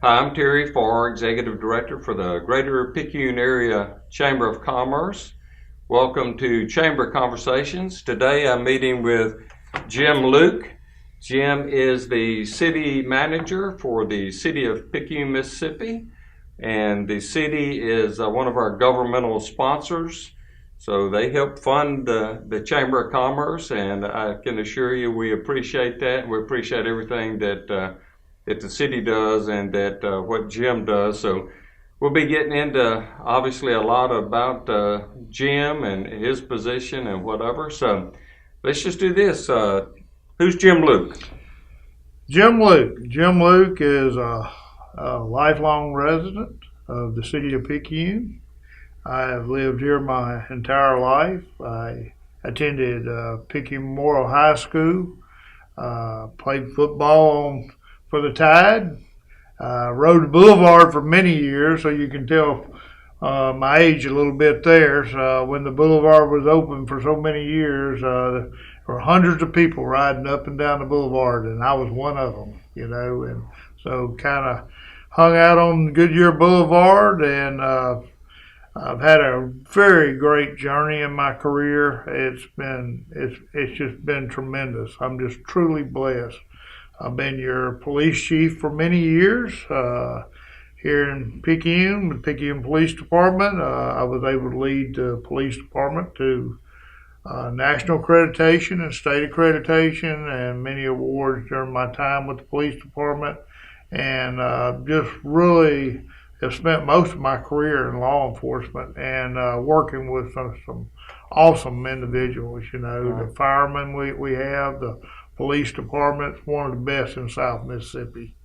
Hi, I'm Terry Farr, Executive Director for the Greater Picayune Area Chamber of Commerce. Welcome to Chamber Conversations. Today I'm meeting with Jim Luke. Jim is the City Manager for the City of Picayune, Mississippi, and the city is one of our governmental sponsors. So they help fund the Chamber of Commerce, and I can assure you we appreciate that. We appreciate everything that the city does and that what Jim does. So we'll be getting into obviously a lot about Jim and his position and whatever. So let's just do this. Who's Jim Luke? Jim Luke is a lifelong resident of the city of Picayune. I have lived here my entire life. I attended Picayune Memorial High School, played football for the Tide, rode the Boulevard for many years, so you can tell my age a little bit there. So when the Boulevard was open for so many years, there were hundreds of people riding up and down the Boulevard, and I was one of them, and so kind of hung out on Goodyear Boulevard, and I've had a very great journey in my career. It's just been tremendous. I'm just truly blessed. I've been your police chief for many years here in Picayune, with Picayune Police Department. I was able to lead the police department to national accreditation and state accreditation and many awards during my time with the police department, and just really have spent most of my career in law enforcement and working with some awesome individuals. The firemen we have, the police department's one of the best in South Mississippi,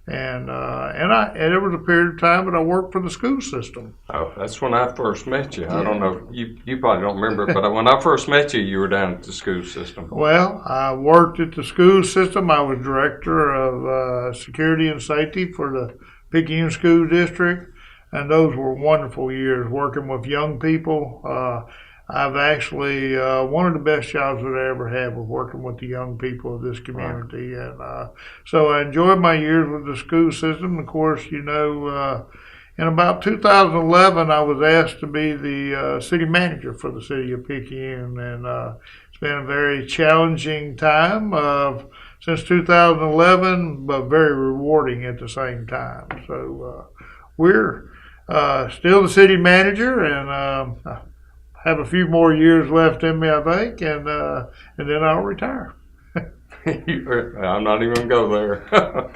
and there was a period of time that I worked for the school system. Oh, that's when I first met you. Yeah. I don't know, you probably don't remember, but when I first met you, you were down at the school system. Well, I worked at the school system. I was director of security and safety for the Picayune School District, and those were wonderful years working with young people. I've actually, one of the best jobs that I ever had was working with the young people of this community. And so I enjoyed my years with the school system. Of course, in about 2011, I was asked to be the city manager for the city of Picayune. And it's been a very challenging time since 2011, but very rewarding at the same time. So we're still the city manager, and have a few more years left in me, I think, and then I'll retire. I'm not even going to go there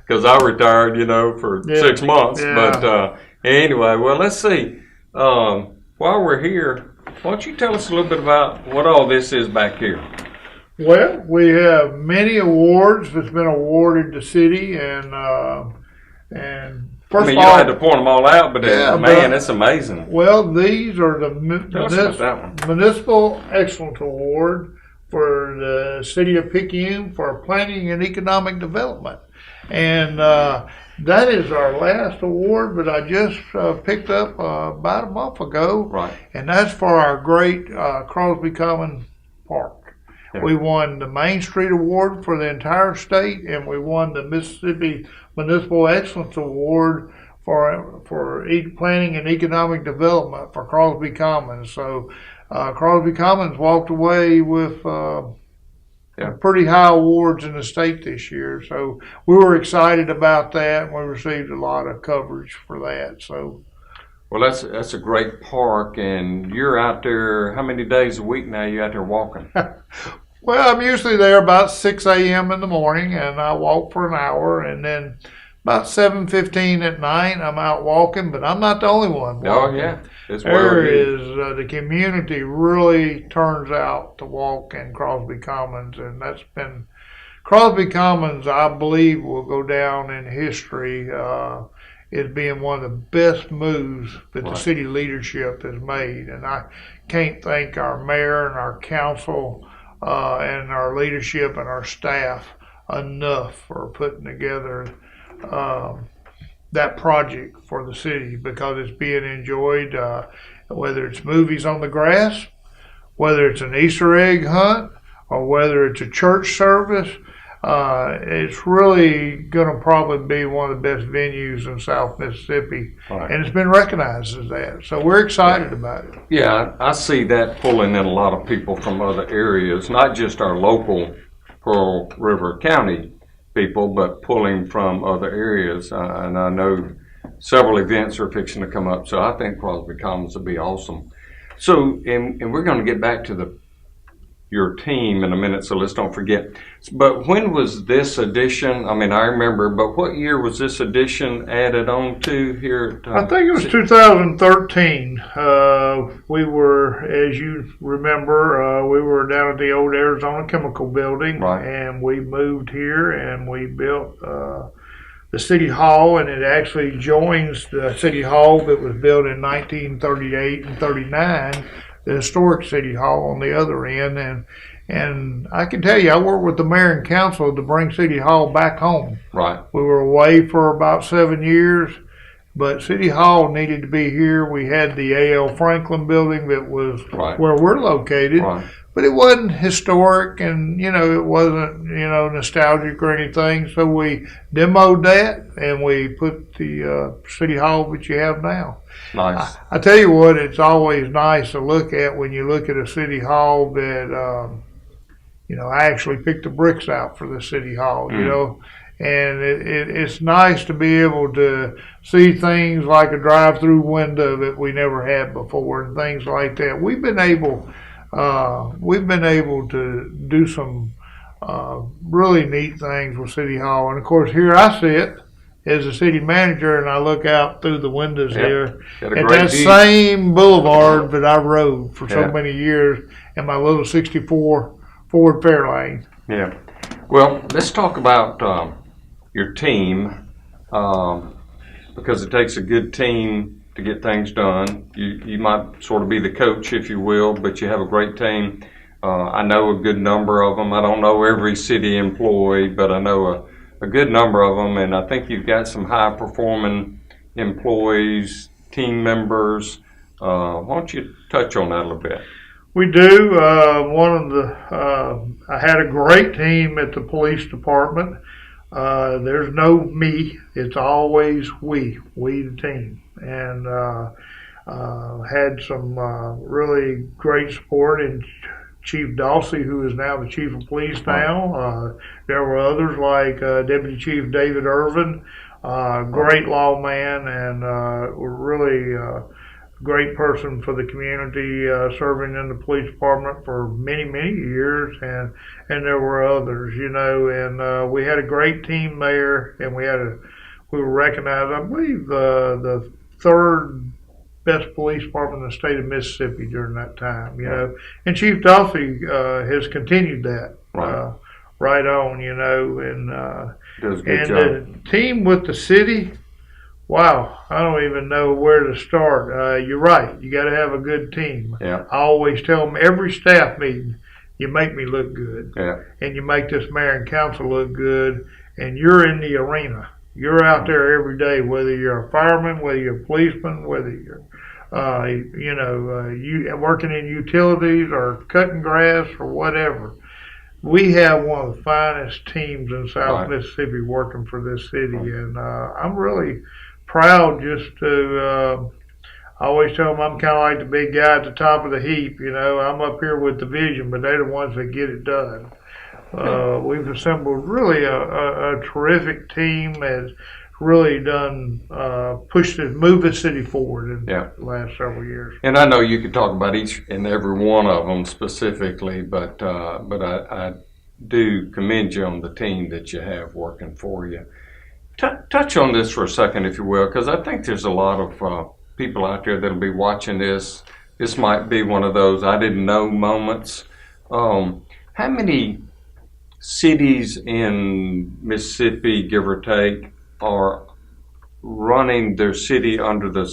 because I retired, for 6 months. Yeah. But anyway, well, let's see. While we're here, why don't you tell us a little bit about what all this is back here? Well, we have many awards that's been awarded to city, and first you don't have to point them all out, but man, it's amazing. Well, these are the Municipal Excellence Award for the City of Picayune for Planning and Economic Development. And that is our last award, but I just picked up about a month ago. Right. And that's for our great Crosby Commons Park. Yeah. We won the Main Street Award for the entire state, and we won the Mississippi Municipal Excellence Award for planning and economic development for Crosby Commons. So Crosby Commons walked away with pretty high awards in the state this year. So we were excited about that, and we received a lot of coverage for that. So. Well, that's a great park, and you're out there, how many days a week now you out there walking? Well, I'm usually there about 6 a.m. in the morning, and I walk for an hour, and then about 7:15 at night I'm out walking, but I'm not the only one walking. Oh, yeah. The community really turns out to walk in Crosby Commons, and that's been, Crosby Commons, I believe, will go down in history as being one of the best moves that the city leadership has made. And I can't thank our mayor and our council and our leadership and our staff enough for putting together that project for the city, because it's being enjoyed, whether it's movies on the grass, whether it's an Easter egg hunt, or whether it's a church service. It's really going to probably be one of the best venues in South Mississippi, Right. and it's been recognized as that. So we're excited about it. Yeah, I see that pulling in a lot of people from other areas, not just our local Pearl River County people, but pulling from other areas. And I know several events are fixing to come up, so I think Crosby Commons will be awesome. So, and we're going to get back to your team in a minute, so let's don't forget. But when was this edition? I mean, I remember, but what year was this edition added on to here? I think it was 2013. We were, as you remember, we were down at the old Arizona Chemical Building, Right. and we moved here and we built the City Hall, and it actually joins the City Hall that was built in 1938 and 39. The historic City Hall on the other end, and I can tell you, I worked with the mayor and council to bring City Hall back home. Right. We were away for about 7 years, but City Hall needed to be here. We had the A.L. Franklin building that was Right. where we're located, Right. but it wasn't historic, and it wasn't nostalgic or anything. So we demoed that, and we put the City Hall that you have now. Nice. I tell you what, it's always nice to look at when you look at a City Hall that, I actually picked the bricks out for the City Hall, and it's nice to be able to see things like a drive-through window that we never had before and things like that. We've been able to do some really neat things with City Hall, and of course here I sit as a city manager, and I look out through the windows here Got a at great that view. same boulevard that I rode for so Yeah. many years in my little 64 Ford Fairlane. Yeah. Well, let's talk about your team, because it takes a good team to get things done. You might sort of be the coach, if you will, but you have a great team. I know a good number of them. I don't know every city employee, but I know a good number of them, and I think you've got some high-performing employees, team members. Why don't you touch on that a little bit? We do. I had a great team at the police department. There's no me. It's always we the team. And had some really great support in Chief Dawsey, who is now the chief of police now. There were others like Deputy Chief David Irvin, great lawman, and really great person for the community, serving in the police department for many, many years, and there were others, and we had a great team there, and we were recognized, I believe, the third best police department in the state of Mississippi during that time, and Chief Dawsey has continued that right on, and Does a good and job. the team with the city. Wow, I don't even know where to start. You're right. You got to have a good team. Yeah. I always tell them every staff meeting, you make me look good, Yeah. and you make this mayor and council look good, and you're in the arena. You're out there every day, whether you're a fireman, whether you're a policeman, whether you're, you working in utilities or cutting grass or whatever. We have one of the finest teams in South Mississippi working for this city, and I'm really proud just to, I always tell them I'm kind of like the big guy at the top of the heap, I'm up here with the vision, but they're the ones that get it done. We've assembled really a terrific team that's really done, move the city forward in the last several years. And I know you could talk about each and every one of them specifically, but I do commend you on the team that you have working for you. Touch on this for a second, if you will, because I think there's a lot of people out there that'll be watching this. This might be one of those I didn't know moments. How many cities in Mississippi, give or take, are running their city under the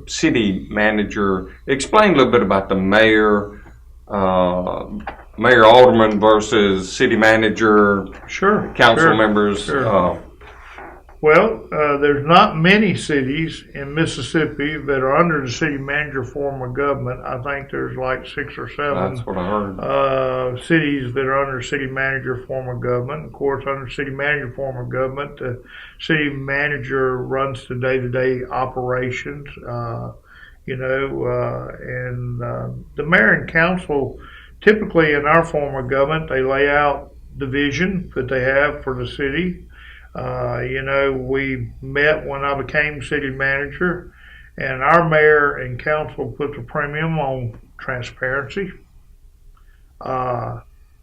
city manager? Explain a little bit about the mayor, alderman versus city manager, Sure. council sure, members. Sure. Well, there's not many cities in Mississippi that are under the city manager form of government. I think there's like 6 or 7 That's what I heard. cities that are under city manager form of government. Of course, under city manager form of government, the city manager runs the day-to-day operations, and the mayor and council, typically in our form of government, they lay out the vision that they have for the city. We met when I became city manager, and our mayor and council put the premium on transparency,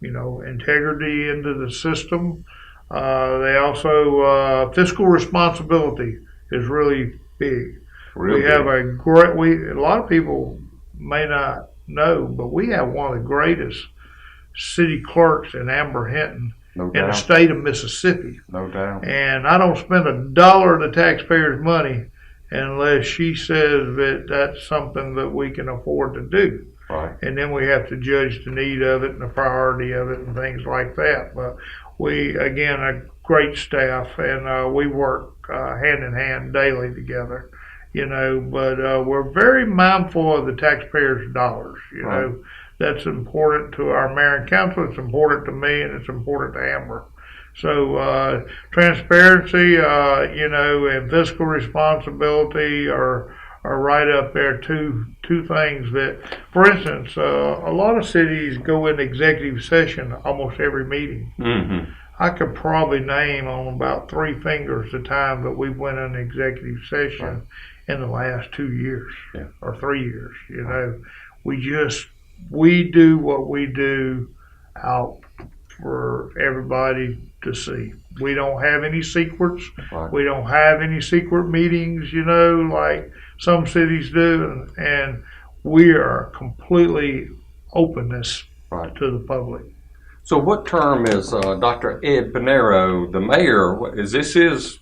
integrity into the system. They also, fiscal responsibility is really big. Real We big. have a lot of people may not know, but we have one of the greatest city clerks in Amber Hinton No in the doubt. state of Mississippi. No doubt. And I don't spend $1 of the taxpayers' money unless she says that that's something that we can afford to do. Right. And then we have to judge the need of it and the priority of it and things like that. But we, again, a great staff, and we work hand in hand daily together. But we're very mindful of the taxpayers' dollars. Right. That's important to our mayor and council. It's important to me, and it's important to Amber. So transparency, and fiscal responsibility are right up there. Two things that, for instance, a lot of cities go into executive session almost every meeting. Mm-hmm. I could probably name on about 3 fingers the time that we went into executive session. Right. In the last 2 years, Yeah. or 3 years. We do what we do out for everybody to see. We don't have any secrets. Right. We don't have any secret meetings, like some cities do, and we are completely openness Right. to the public. So what term is Dr. Ed Pinero, the mayor? Is this his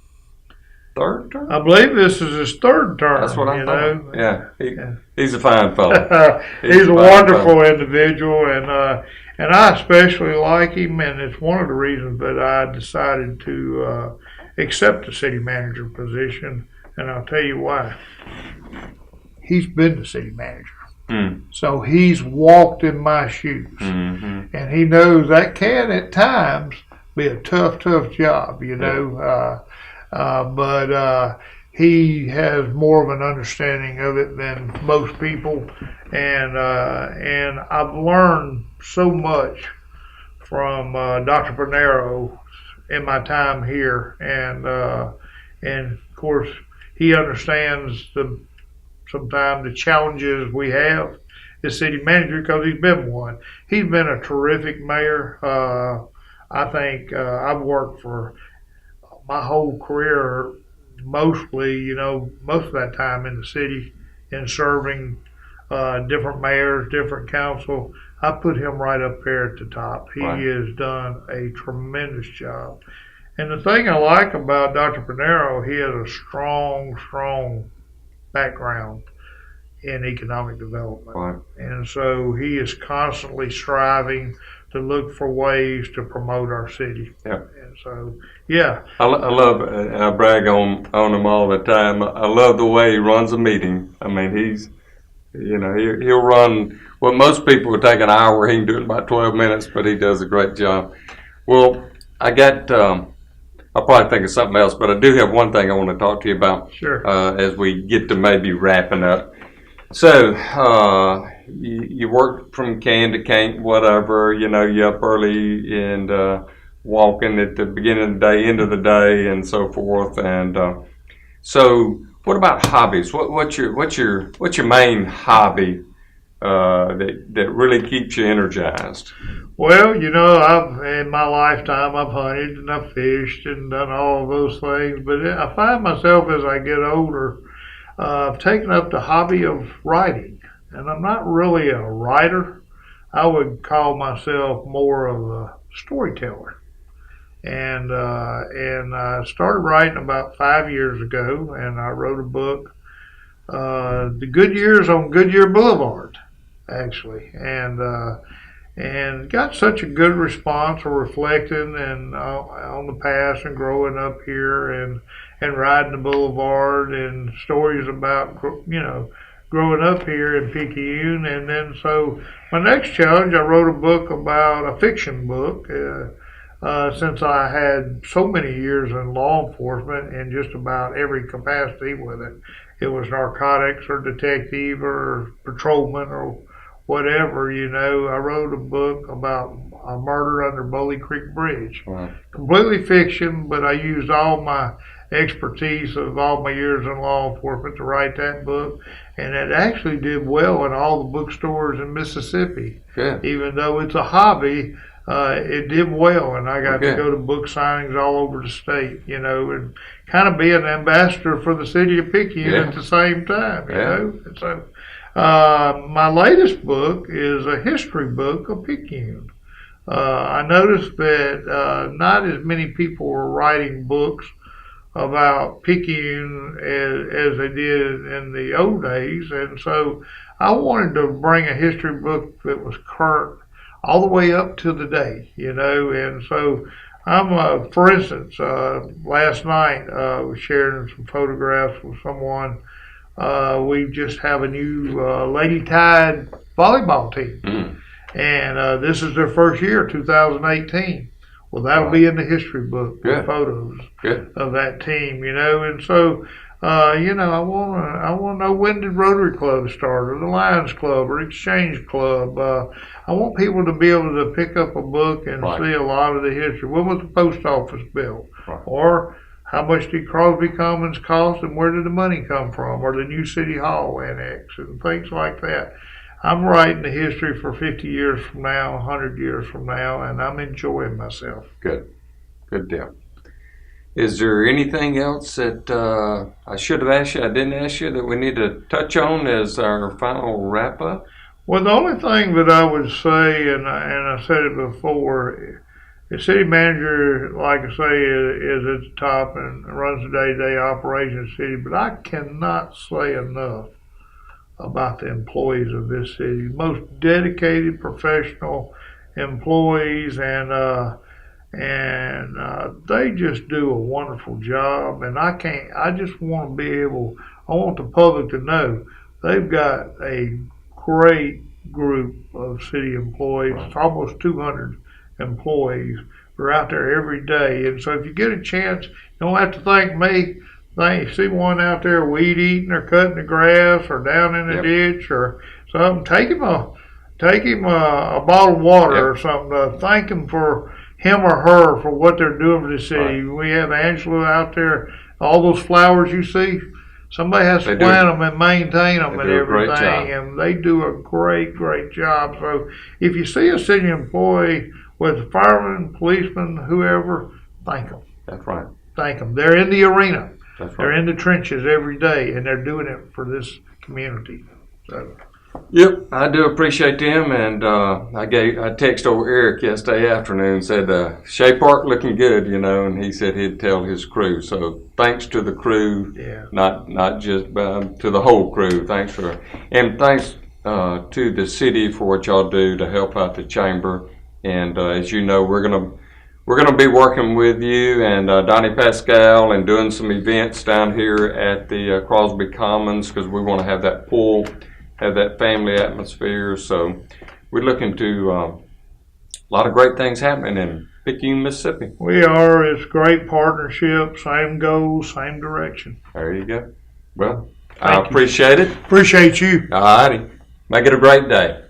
3rd term? I believe this is his 3rd term. That's what I thought. Yeah. He's a fine fellow. He's a fine wonderful fellow. individual, and I especially like him, and it's one of the reasons that I decided to accept the city manager position, and I'll tell you why. He's been the city manager. Mm. So he's walked in my shoes, Mm-hmm. and he knows that can at times be a tough job, but he has more of an understanding of it than most people, and I've learned so much from Dr. Pinero in my time here, and of course he understands sometimes the challenges we have as city manager because he's been one. He's been a terrific mayor. I think I've worked for my whole career, mostly, most of that time in the city and serving different mayors, different council. I put him right up there at the top. He Right. has done a tremendous job. And the thing I like about Dr. Pinero, he has a strong background in economic development. Right. And so he is constantly striving to look for ways to promote our city. Yeah. And so, yeah. I love, and I brag on him all the time. I love the way he runs a meeting. I mean, he'll run what most people would take an hour. He can do it in about 12 minutes, but he does a great job. Well, I'll probably think of something else, but I do have one thing I want to talk to you about. Sure. As we get to maybe wrapping up. So, you work from can to can, whatever, you're up early and walking at the beginning of the day, end of the day, and so forth. And so, what about hobbies? What's your main hobby that really keeps you energized? Well, in my lifetime, I've hunted and I've fished and done all of those things. But I find myself as I get older, I've taken up the hobby of writing. And I'm not really a writer. I would call myself more of a storyteller. And I started writing about 5 years ago, and I wrote a book, The Good Years on Goodyear Boulevard, actually. And got such a good response for reflecting and on the past and growing up here, and and riding the boulevard and stories about, growing up here in Picayune. And then so my next challenge, I wrote a book about a fiction book. Since I had so many years in law enforcement in just about every capacity, whether it was narcotics or detective or patrolman or whatever, I wrote a book about a murder under Bully Creek Bridge. Wow. Completely fiction, but I used all my expertise of all my years in law enforcement to write that book, and it actually did well in all the bookstores in Mississippi. Good. Even though it's a hobby, it did well, and I got to go to book signings all over the state, and kind of be an ambassador for the city of Picayune at the same time, you know. And so my latest book is a history book of Picayune. I noticed that not as many people were writing books about Picayune as they did in the old days, and so I wanted to bring a history book that was current all the way up to the day, and so I'm, for instance, last night I was sharing some photographs with someone. We just have a new Lady Tide volleyball team, and this is their first year, 2018. Well, that'll be in the history book, the photos of that team, and so I want to know, when did Rotary Club start, or the Lions Club, or Exchange Club. I want people to be able to pick up a book and see a lot of the history. When was the post office built? Or how much did Crosby Commons cost, and where did the money come from? Or the new City Hall annex, and things like that. I'm writing the history for 50 years from now, 100 years from now, and I'm enjoying myself. Good deal. Is there anything else that I should have asked you, I didn't ask you, that we need to touch on as our final wrap-up? Well, the only thing that I would say, and I said it before, the city manager, like I say, is at the top and runs the day-to-day operation of the city, but I cannot say enough about the employees of this city. Most dedicated, professional employees, and they just do a wonderful job, and I just want I want the public to know they've got a great group of city employees. It's almost 200 employees who are out there every day, and so if you get a chance, you don't have to thank me. You see one out there weed eating or cutting the grass or down in the ditch or something, take him a bottle of water or something to thank him for him or her for what they're doing for the city. We have Angela out there. All those flowers you see, somebody has to plant them and maintain them and everything, and they do a great job. So if you see a city employee, whether fireman, policeman, whoever, thank them. That's right. Thank them. They're in the arena. That's right. They're in the trenches every day, and they're doing it for this community. So. Yep, I do appreciate them, and I texted over Eric yesterday afternoon and said Shea Park looking good, and he said he'd tell his crew. So thanks to the crew, not just to the whole crew. Thanks to the city for what y'all do to help out the chamber. And as you know, we're gonna be working with you and Donnie Pascal and doing some events down here at the Crosby Commons, because we want to have that pool, have that family atmosphere. So we're looking to a lot of great things happening in Picayune, Mississippi. We are. It's great partnership, same goals, same direction. There you go. Well, I appreciate it. Appreciate you. All righty. Make it a great day.